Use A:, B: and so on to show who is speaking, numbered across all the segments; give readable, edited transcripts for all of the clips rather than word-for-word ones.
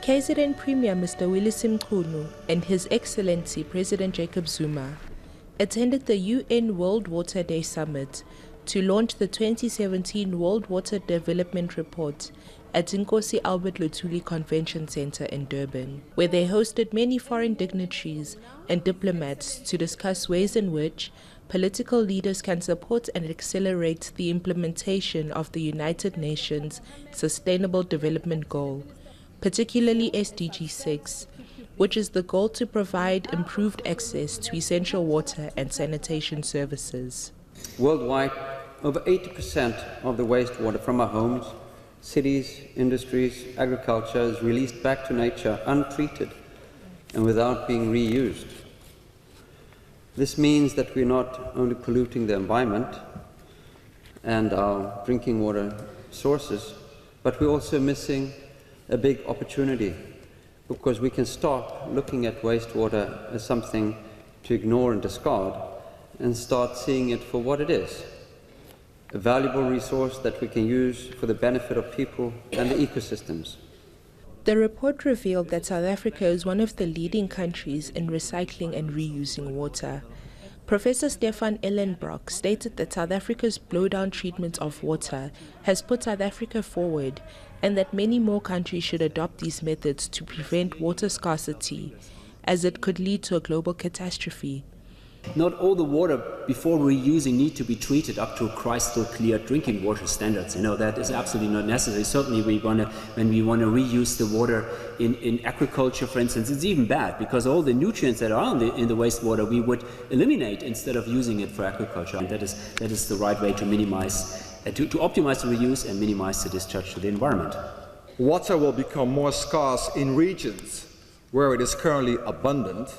A: KZN Premier Mr. Mqunu and His Excellency President Jacob Zuma attended the UN World Water Day Summit to launch the 2017 World Water Development Report at iNkosi Luthuli Convention Center in Durban, where they hosted many foreign dignitaries and diplomats to discuss ways in which political leaders can support and accelerate the implementation of the United Nations Sustainable Development Goal, particularly SDG 6, which is the goal to provide improved access to essential water and sanitation services.
B: Worldwide, over 80% of the wastewater from our homes, cities, industries, agriculture is released back to nature untreated and without being reused. This means that we're not only polluting the environment and our drinking water sources, but we're also missing a big opportunity, because we can stop looking at wastewater as something to ignore and discard and start seeing it for what it is, a valuable resource that we can use for the benefit of people and the ecosystems.
A: The report revealed that South Africa is one of the leading countries in recycling and reusing water. Professor Stefan Ellenbrock stated that South Africa's blowdown treatment of water has put South Africa forward, and that many more countries should adopt these methods to prevent water scarcity, as it could lead to a global catastrophe.
C: Not all the water before reusing need to be treated up to crystal clear drinking water standards. That is absolutely not necessary. Certainly when we want to reuse the water in agriculture, for instance, it's even bad, because all the nutrients that are in the wastewater we would eliminate instead of using it for agriculture. And that is the right way to minimize, to optimize the reuse and minimize the discharge to the environment.
D: Water will become more scarce in regions where it is currently abundant,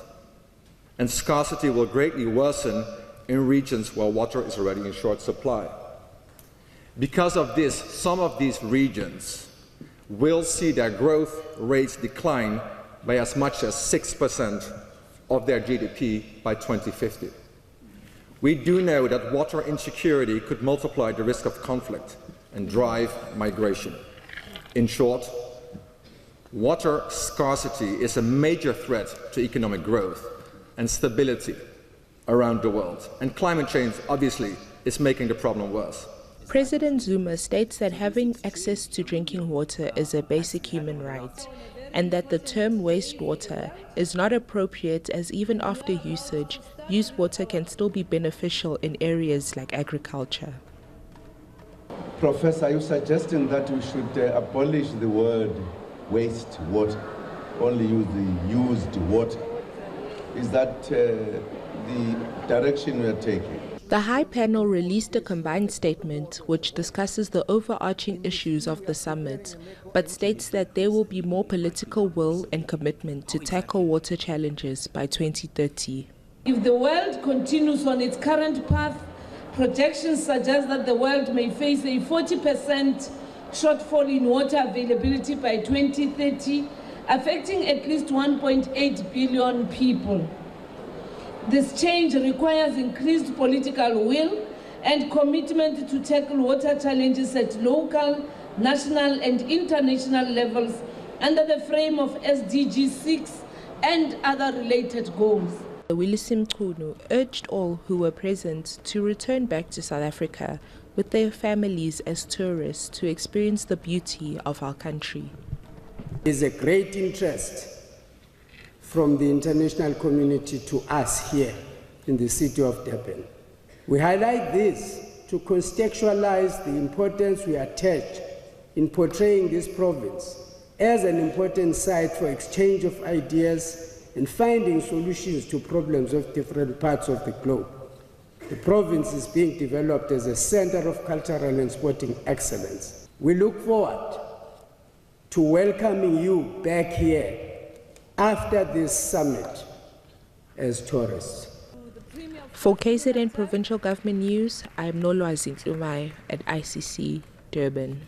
D: and scarcity will greatly worsen in regions where water is already in short supply. Because of this, some of these regions will see their growth rates decline by as much as 6% of their GDP by 2050. We do know that water insecurity could multiply the risk of conflict and drive migration. In short, water scarcity is a major threat to economic growth and stability around the world. And climate change, obviously, is making the problem worse.
A: President Zuma states that having access to drinking water is a basic human right, and that the term wastewater is not appropriate, as even after usage, used water can still be beneficial in areas like agriculture.
E: Professor, are you suggesting that we should abolish the word wastewater, only use the used water? Is that the direction we are taking?
A: The High Panel released a combined statement which discusses the overarching issues of the summit, but states that there will be more political will and commitment to tackle water challenges by 2030.
F: If the world continues on its current path, projections suggest that the world may face a 40% shortfall in water availability by 2030, affecting at least 1.8 billion people. This change requires increased political will and commitment to tackle water challenges at local, national and international levels under the frame of SDG 6 and other related goals.
A: Mqunu urged all who were present to return back to South Africa with their families as tourists to experience the beauty of our country.
G: There is a great interest from the international community to us here in the city of Durban. We highlight this to contextualize the importance we attach in portraying this province as an important site for exchange of ideas and finding solutions to problems of different parts of the globe. The province is being developed as a center of cultural and sporting excellence. We look forward to welcoming you back here after this summit as tourists.
A: For KZN Provincial Government News, I am Nolwazi Tlumai at ICC, Durban.